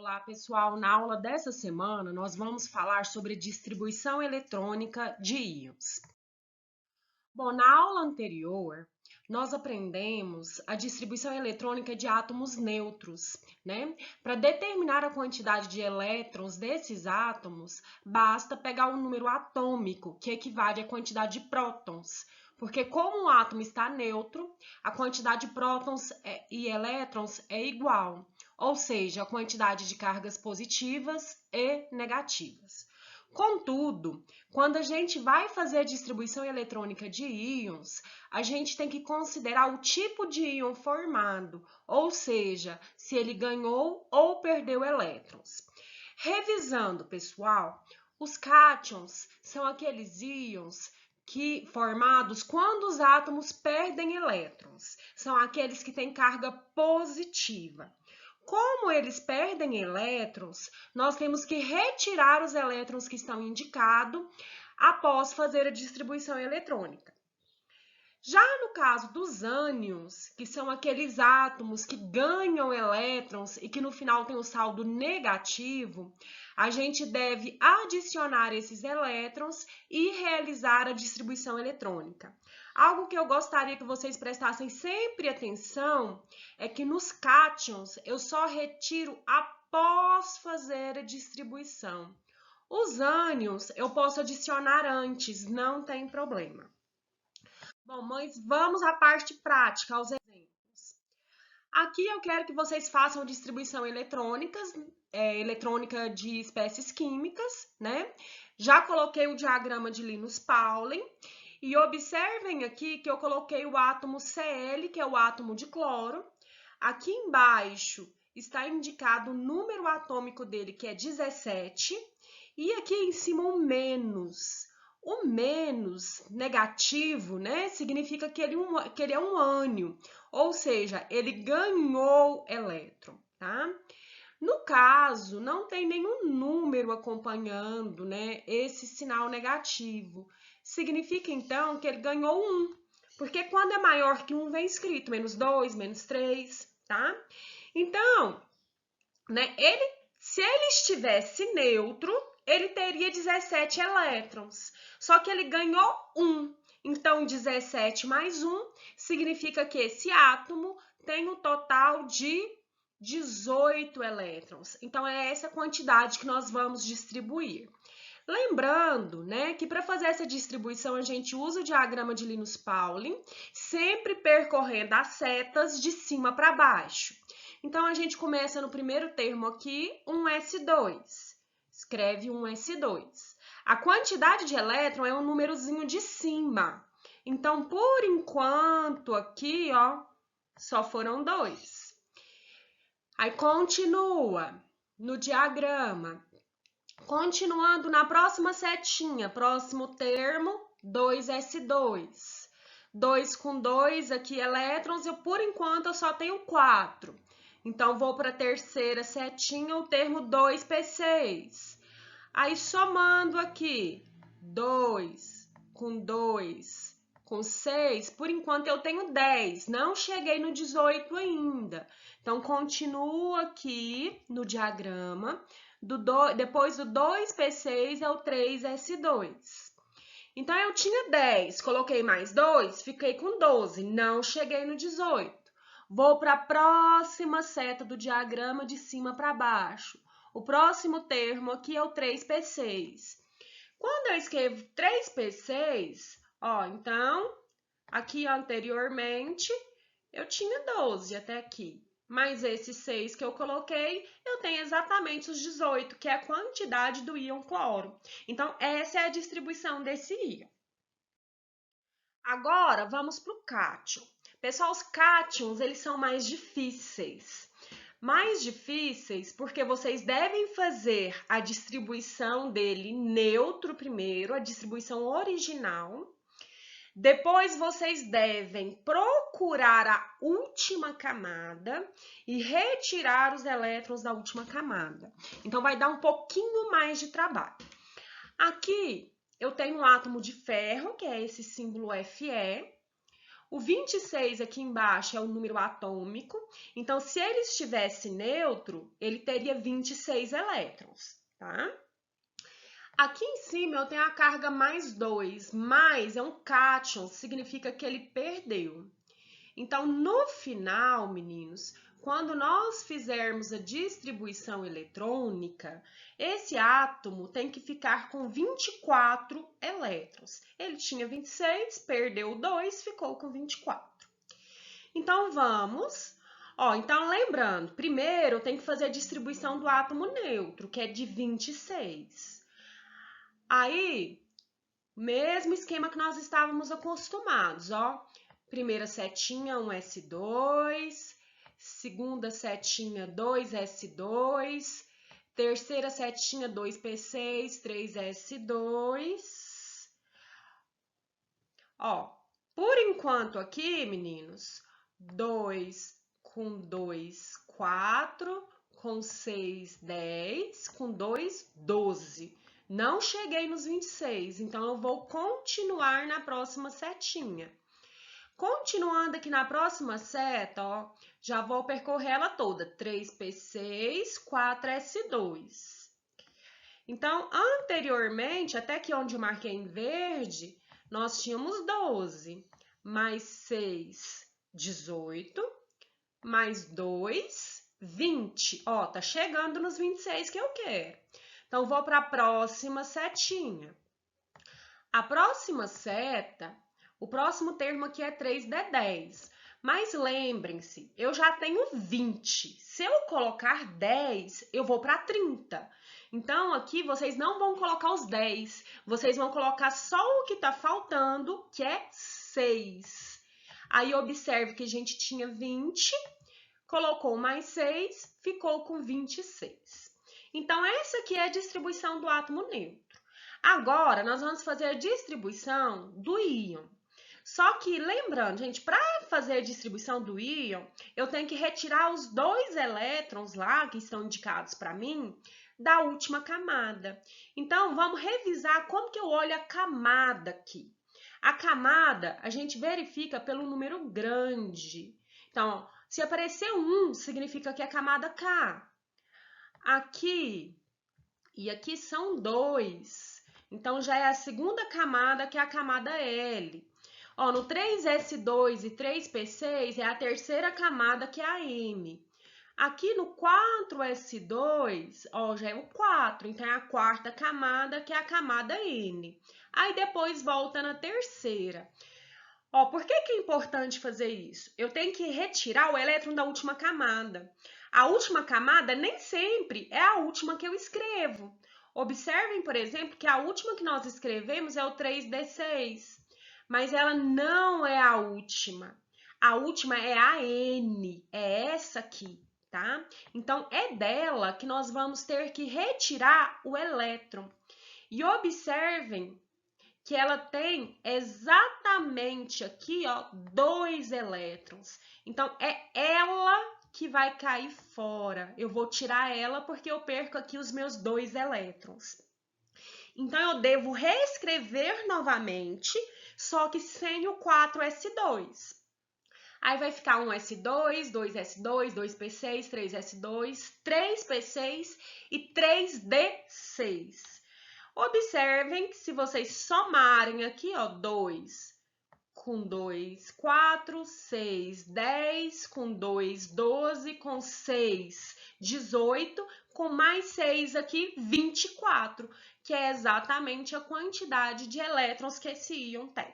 Olá, pessoal. Na aula dessa semana, nós vamos falar sobre distribuição eletrônica de íons. Bom, na aula anterior, nós aprendemos a distribuição eletrônica de átomos neutros, né? Para determinar a quantidade de elétrons desses átomos, basta pegar o número atômico, que equivale à quantidade de prótons. Porque como o átomo está neutro, a quantidade de prótons e elétrons é igual, ou seja, a quantidade de cargas positivas e negativas. Contudo, quando a gente vai fazer a distribuição eletrônica de íons, a gente tem que considerar o tipo de íon formado, ou seja, se ele ganhou ou perdeu elétrons. Revisando, pessoal, os cátions são aqueles íons formados quando os átomos perdem elétrons. São aqueles que têm carga positiva. Como eles perdem elétrons, nós temos que retirar os elétrons que estão indicados após fazer a distribuição eletrônica. Já no caso dos ânions, que são aqueles átomos que ganham elétrons e que no final tem o saldo negativo, a gente deve adicionar esses elétrons e realizar a distribuição eletrônica. Algo que eu gostaria que vocês prestassem sempre atenção é que nos cátions eu só retiro após fazer a distribuição. Os ânions eu posso adicionar antes, não tem problema. Bom, mas vamos à parte prática, aos exemplos. Aqui eu quero que vocês façam distribuição eletrônica de espécies químicas, né? Já coloquei o diagrama de Linus Pauling e observem aqui que eu coloquei o átomo Cl, que é o átomo de cloro. Aqui embaixo está indicado o número atômico dele, que é 17, e aqui em cima o menos. O menos negativo, né, significa que ele é um ânion, ou seja, ele ganhou elétron, tá? No caso, não tem nenhum número acompanhando, né, esse sinal negativo. Significa, então, que ele ganhou 1, porque quando é maior que 1, vem escrito -2, -3, tá? Então, né, se ele estivesse neutro, ele teria 17 elétrons, só que ele ganhou 1. Então, 17 mais 1 significa que esse átomo tem um total de 18 elétrons. Então, é essa quantidade que nós vamos distribuir. Lembrando, né, que para fazer essa distribuição a gente usa o diagrama de Linus Pauling, sempre percorrendo as setas de cima para baixo. Então, a gente começa no primeiro termo aqui, um S2. Escreve um S2. A quantidade de elétron é um númerozinho de cima. Então, por enquanto, aqui, ó, só foram 2. Aí, continua no diagrama. Continuando na próxima setinha, próximo termo, 2S2. 2 com 2 aqui elétrons, por enquanto eu só tenho 4. Então, vou para a terceira setinha, o termo 2P6. Aí, somando aqui, 2 com 6, por enquanto eu tenho 10. Não cheguei no 18 ainda. Então, continuo aqui no diagrama. Depois do 2P6 é o 3S2. Então, eu tinha 10, coloquei mais 2, fiquei com 12. Não cheguei no 18. Vou para a próxima seta do diagrama de cima para baixo. O próximo termo aqui é o 3P6. Quando eu escrevo 3P6, ó, então, aqui anteriormente, eu tinha 12 até aqui. Mais esses 6 que eu coloquei, eu tenho exatamente os 18, que é a quantidade do íon cloro. Então, essa é a distribuição desse íon. Agora, vamos para o cátion. Pessoal, os cátions, eles são mais difíceis. Mais difíceis porque vocês devem fazer a distribuição dele neutro primeiro, a distribuição original. Depois, vocês devem procurar a última camada e retirar os elétrons da última camada. Então, vai dar um pouquinho mais de trabalho. Aqui, eu tenho um átomo de ferro, que é esse símbolo Fe. O 26 aqui embaixo é o número atômico, então se ele estivesse neutro, ele teria 26 elétrons, tá? Aqui em cima eu tenho a carga mais 2, mais é um cátion, significa que ele perdeu. Então, no final, meninos, quando nós fizermos a distribuição eletrônica, esse átomo tem que ficar com 24 elétrons. Ele tinha 26, perdeu 2, ficou com 24. Então, vamos. Então, lembrando, primeiro eu tenho que fazer a distribuição do átomo neutro, que é de 26. Aí, mesmo esquema que nós estávamos acostumados, Primeira setinha, 1s2, segunda setinha, 2s2, terceira setinha, 2p6, 3s2. Por enquanto aqui, meninos, 2 com 2, 4, com 6, 10, com 2, 12. Não cheguei nos 26, então eu vou continuar na próxima setinha. Continuando aqui na próxima seta, já vou percorrer ela toda. 3p6, 4s2. Então, anteriormente, até aqui onde eu marquei em verde, nós tínhamos 12. Mais 6, 18. Mais 2, 20. Tá chegando nos 26 que eu quero. Então, vou para a próxima setinha. A próxima seta, o próximo termo aqui é 3d10. Mas lembrem-se, eu já tenho 20. Se eu colocar 10, eu vou para 30. Então, aqui vocês não vão colocar os 10. Vocês vão colocar só o que está faltando, que é 6. Aí, observe que a gente tinha 20, colocou mais 6, ficou com 26. Então, essa aqui é a distribuição do átomo neutro. Agora, nós vamos fazer a distribuição do íon. Só que, lembrando, gente, para fazer a distribuição do íon, eu tenho que retirar os 2 elétrons lá, que estão indicados para mim, da última camada. Então, vamos revisar como que eu olho a camada aqui. A camada, a gente verifica pelo número grande. Então, se aparecer 1, significa que é a camada K. Aqui e aqui são 2. Então, já é a segunda camada, que é a camada L. No 3s2 e 3p6 é a terceira camada, que é a M. Aqui no 4s2, já é o 4, então é a quarta camada, que é a camada N. Aí depois volta na terceira. Por que é importante fazer isso? Eu tenho que retirar o elétron da última camada. A última camada nem sempre é a última que eu escrevo. Observem, por exemplo, que a última que nós escrevemos é o 3d6, mas ela não é a última. A última é a N, é essa aqui, tá? Então, é dela que nós vamos ter que retirar o elétron. E observem que ela tem exatamente aqui, 2 elétrons. Então, é ela que vai cair fora. Eu vou tirar ela porque eu perco aqui os meus 2 elétrons. Então, eu devo reescrever novamente, só que sem o 4s2. Aí vai ficar 1s2, 2s2, 2p6, 3s2, 3p6 e 3d6. Observem que se vocês somarem aqui, 2 com 2, 4, 6, 10, com 2, 12, com 6, 18, com mais 6 aqui, 24, que é exatamente a quantidade de elétrons que esse íon tem.